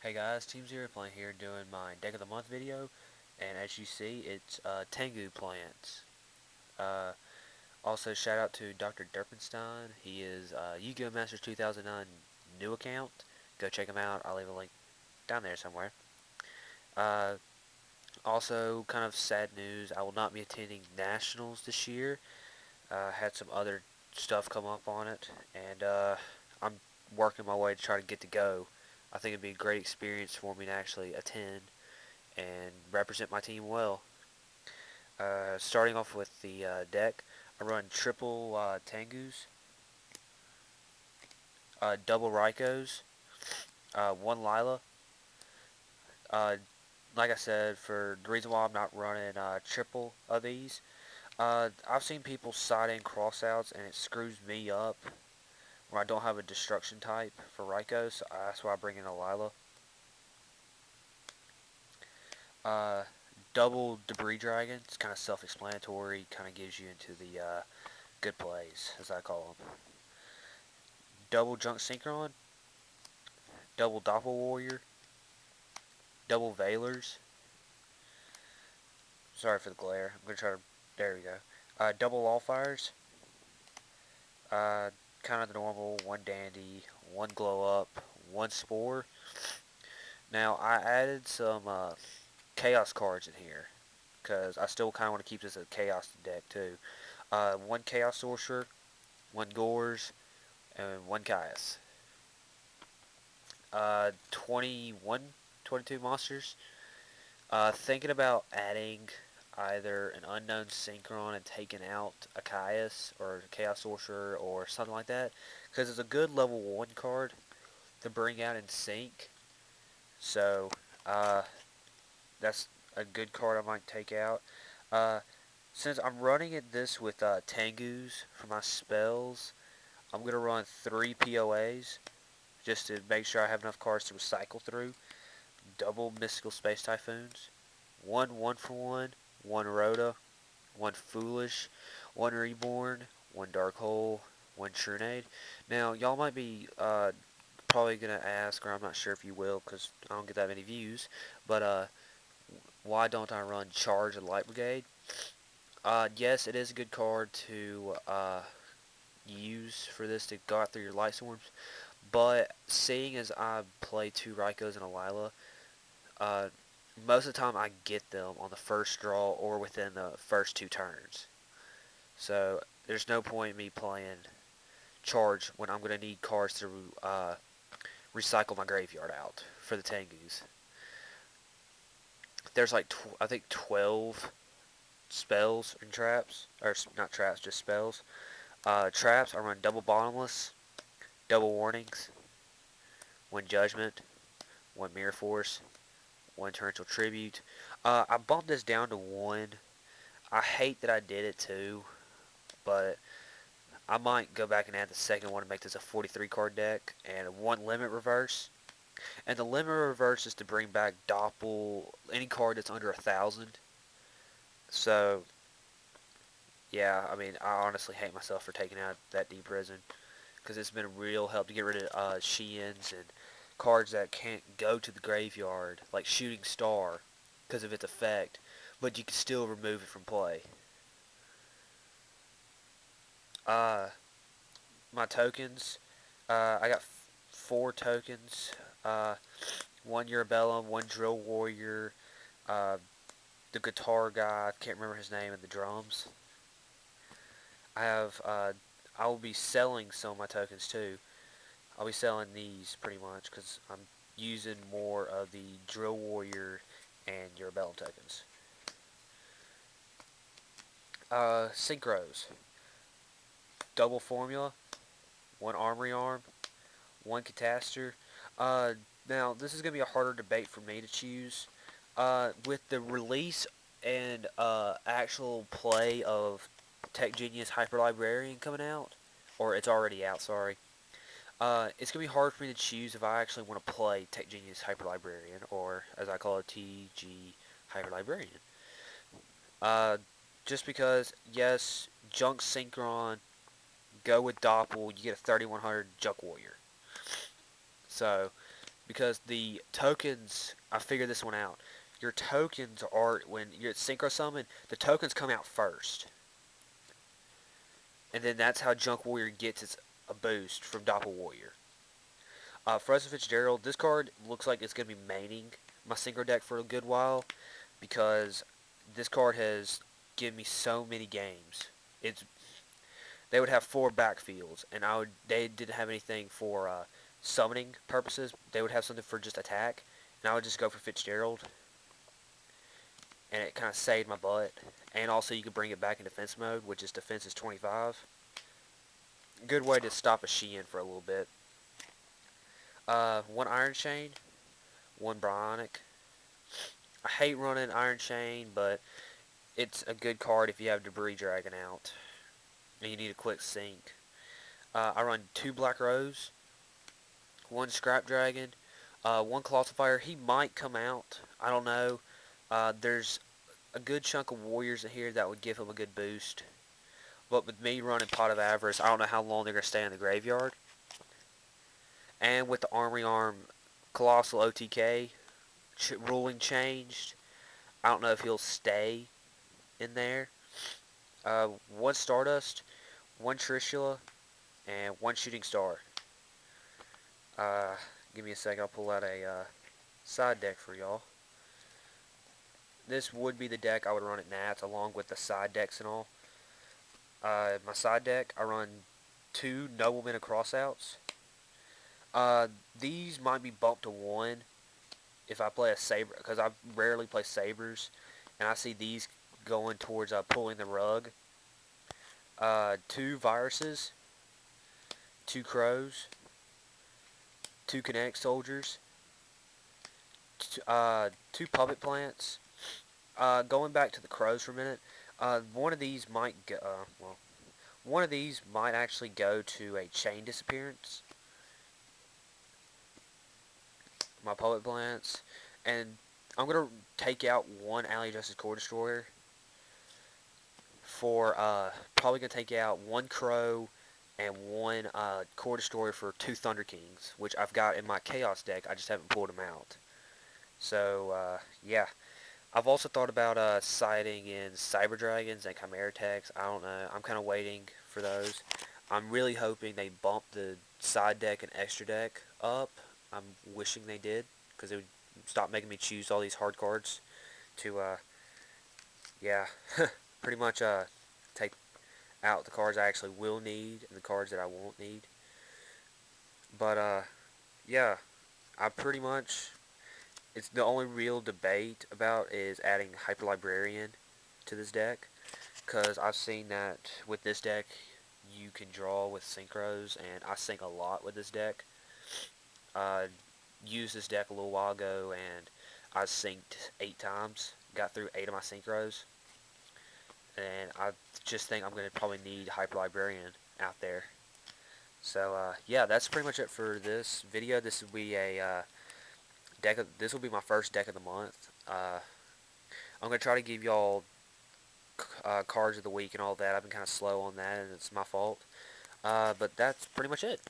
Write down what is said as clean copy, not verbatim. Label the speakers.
Speaker 1: Hey guys, Team Zero playing here doing my deck of the month video, and as you see, it's tengu plants. Uh, Also, shout out to Dr. Derpenstein. He is Yu-Gi-Oh! Masters 2009 new account. Go check him out. I'll leave a link down there somewhere. Uh, Also, kind of sad news. I will not be attending Nationals this year. Had some other stuff come up on it, and I'm working my way to try to get to go. I think it'd be a great experience for me to actually attend and represent my team well. Starting off with the deck, I run triple Tengus, double Raikos, one Lila. Uh, like I said, for the reason why I'm not running triple of these, I've seen people side in crossouts and it screws me up when I don't have a destruction type for Raikos. So that's why I bring in a Lila. Uh, Double Debris Dragon. It's kind of self-explanatory. Kind of gives you into the good plays, as I call them. Double Junk Synchron, double Doppel Warrior, double Veilers. Sorry for the glare. I'm going to try to. There we go. Double Allfires. Uh, kind of the normal. One Dandy, one Glow Up, one Spore. Now, I added some Chaos cards in here because I still kind of want to keep this a Chaos deck too. One Chaos Sorcerer, one Gores, and one Caius. 21, 22 monsters. Thinking about adding either an unknown Synchron and taking out a Caius or a Chaos Sorcerer or something like that, because it's a good level 1 card to bring out in Sync. So, that's a good card I might take out. Uh, since I'm running this with Tengus for my spells, I'm going to run 3 POAs just to make sure I have enough cards to recycle through. Double Mystical Space Typhoons, one for one Rhoda, one Foolish, one Reborn, one Dark Hole, one Trunade. Now, y'all might be probably going to ask, or I'm not sure if you will, because I don't get that many views, but why don't I run Charge and Light Brigade? Yes, it is a good card to use for this to go out through your Light Storms, but seeing as I play 2 Raikos and a Lila, uh, most of the time I get them on the first draw or within the first 2 turns. So there's no point in me playing Charge when I'm going to need cards to recycle my graveyard out for the Tengus. There's like, I think 12 spells and traps. Or not traps, just spells. Traps, I run double Bottomless, double Warnings, one Judgment, one Mirror Force, one Torrential Tribute. I bumped this down to 1. I hate that I did it too, but I might go back and add the second one to make this a 43 card deck and 1 limit reverse. And the limit reverse is to bring back Doppel, any card that's under 1,000. So, yeah, I mean, I honestly hate myself for taking out that Deep Prison because it's been a real help to get rid of Sheins and cards that can't go to the graveyard, like Shooting Star, because of its effect, but you can still remove it from play. Uh, my tokens, I got 4 tokens. Uh, 1 Urabellum, 1 Drill Warrior, uh, the guitar guy, I can't remember his name, and the drums. I will be selling some of my tokens too. I'll be selling these pretty much because I'm using more of the Drill Warrior and Urabellum tokens. Synchros. Double Formula, 1 Armory Arm, 1 Catastor. Now, this is going to be a harder debate for me to choose. With the release and actual play of Tech Genius Hyper Librarian coming out, or it's already out, sorry. It's going to be hard for me to choose if I actually want to play Tech Genius Hyper Librarian, or as I call it, TG Hyper Librarian. Just because, yes, Junk Synchron, go with Doppel, you get a 3100 Junk Warrior. So, because the tokens, I figured this one out. Your tokens are, when you're at Synchro Summon, the tokens come out first. And then that's how Junk Warrior gets its a boost from Doppel Warrior. Frozen Fitzgerald, this card looks like it's going to be maining my Synchro deck for a good while because this card has given me so many games. It's They would have 4 backfields, and they didn't have anything for summoning purposes. They would have something for just attack, and I would just go for Fitzgerald, and it kind of saved my butt. And also, you could bring it back in defense mode, which is defense is 25. Good way to stop a Sheehan for a little bit. 1 Iron Chain, 1 Bionic. I hate running Iron Chain, but it's a good card if you have Debris Dragon out and you need a quick sync. I run 2 Black Rose, 1 Scrap Dragon, 1 Colossal. He might come out. I don't know. There's a good chunk of warriors in here that would give him a good boost. But with me running Pot of Avarice, I don't know how long they're going to stay in the graveyard. And with the Armory Arm Colossal OTK ruling changed, I don't know if he'll stay in there. 1 Stardust, 1 Trishula, and 1 Shooting Star. Give me a second, I'll pull out a side deck for y'all. This would be the deck I would run at Nats along with the side decks and all. My side deck, I run 2 Noblemen of Crossouts. These might be bumped to 1 if I play a Saber, because I rarely play Sabers, and I see these going towards pulling the rug. 2 Viruses, 2 Crows, 2 Kinetic Soldiers, 2 Puppet Plants. Going back to the Crows for a minute, one of these might go, one of these might actually go to a Chain Disappearance. My Puppet Plants, and I'm gonna take out 1 Alley Justice Core Destroyer for probably gonna take out 1 Crow and 1 Core Destroyer for 2 Thunder Kings, which I've got in my Chaos deck. I just haven't pulled them out. So yeah, I've also thought about siding in Cyber Dragons and Chimera Techs. I don't know. I'm kind of waiting for those. I'm really hoping they bump the side deck and extra deck up. I'm wishing they did, because it would stop making me choose all these hard cards to, yeah, pretty much take out the cards I actually will need and the cards that I won't need. But, yeah, I pretty much, it's the only real debate about is adding Hyper Librarian to this deck, because I've seen that with this deck you can draw with synchros, and I sync a lot with this deck. Used this deck a little while ago, and I synced 8 times, got through 8 of my synchros, and I just think I'm going to probably need Hyper Librarian out there. So yeah, that's pretty much it for this video. This will be a this will be my first deck of the month. I'm going to try to give y'all cards of the week and all that. I've been kind of slow on that, and it's my fault. But that's pretty much it.